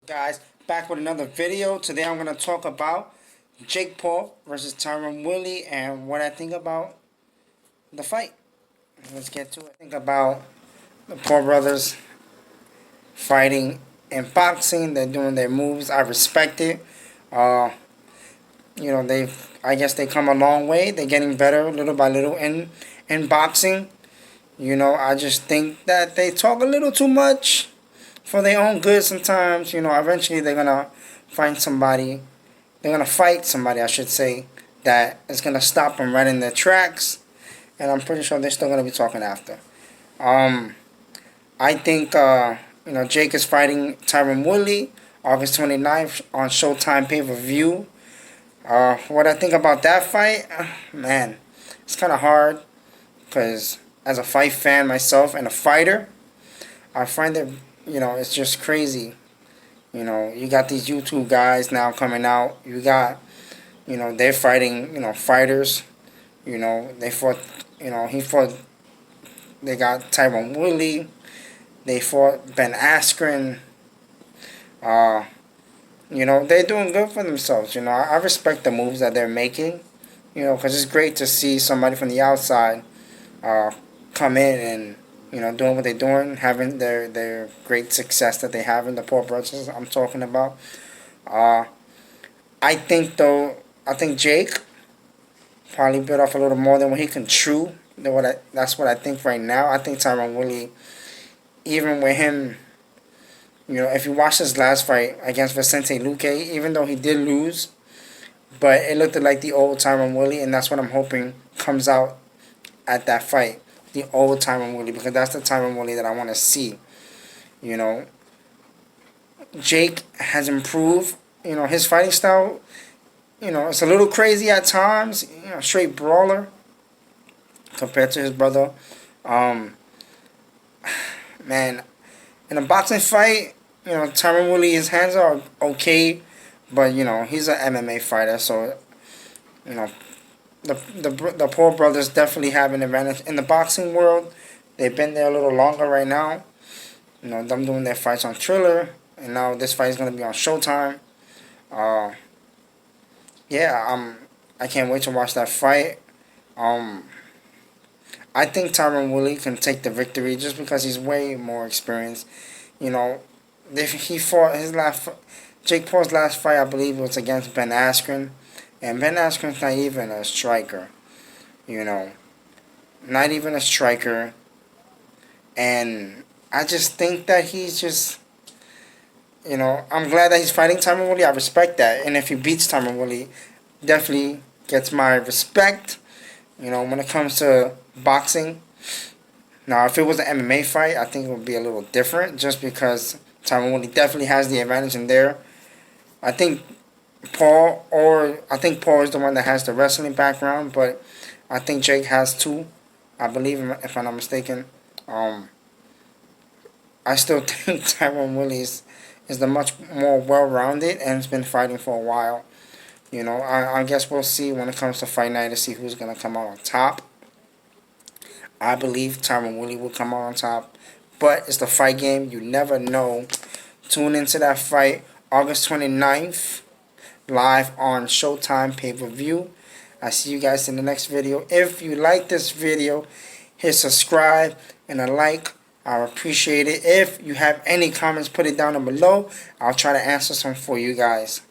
Guys, back with another video. Today I'm going to talk about Jake Paul versus Tyron Woodley and what I think about the fight. Let's get to it. Think about the Paul brothers fighting in boxing. They're doing their moves. I respect it. Uh, I guess they come a long way. They're getting better little by little in boxing. I just think that they talk a little too much for their own good sometimes. Eventually they're gonna find somebody. They're gonna fight somebody, I should say, that is gonna stop them right in their tracks. And I'm pretty sure they're still gonna be talking after. I think Jake is fighting Tyron Woodley August 29th on Showtime pay-per-view. What I think about that fight, man, it's kind of hard because as a fight fan myself and a fighter, I find it, it's just crazy. You got these YouTube guys now coming out. You got, they're fighting, fighters. They fought, he fought, they got Tyron Woodley. They fought Ben Askren. They're doing good for themselves. I respect the moves that they're making, because it's great to see somebody from the outside come in and, doing what they're doing, having their great success that they have in the Paul brothers I'm talking about. I think Jake probably bit off a little more than what he can chew. That's what I think right now. I think Tyron Woodley, even with him, if you watch his last fight against Vicente Luque, even though he did lose, but it looked like the old Tyron Woodley, and that's what I'm hoping comes out at that fight. The old Tyron Woodley, because that's the Tyron Woodley that I want to see. Jake has improved. His fighting style, it's a little crazy at times. Straight brawler compared to his brother. Man, in a boxing fight, Tyron Woodley, his hands are okay, but he's an MMA fighter, so the Paul brothers definitely have an advantage in the boxing world. They've been there a little longer right now. Them doing their fights on Triller, and now this fight is gonna be on Showtime. I can't wait to watch that fight. I think Tyron Woodley can take the victory just because he's way more experienced. He fought Jake Paul's last fight, I believe, was against Ben Askren. And Ben Askren's not even a striker. Not even a striker. And I just think that he's just, I'm glad that he's fighting Tyron Woodley. I respect that. And if he beats Tyron Woodley, definitely gets my respect, when it comes to boxing. Now, if it was an MMA fight, I think it would be a little different just because Tyron Woodley definitely has the advantage in there. I think Paul is the one that has the wrestling background, but I think Jake has too. I believe, if I'm not mistaken. I still think Tyron Woodley is the much more well-rounded and has been fighting for a while. I guess we'll see when it comes to fight night to see who's going to come out on top. I believe Tyron Woodley will come out on top, but it's the fight game. You never know. Tune into that fight August 29th, live on Showtime pay-per-view. I see you guys in the next video. If you like this video, hit subscribe and a like. I appreciate it. If you have any comments, put it down below. I'll try to answer some for you guys.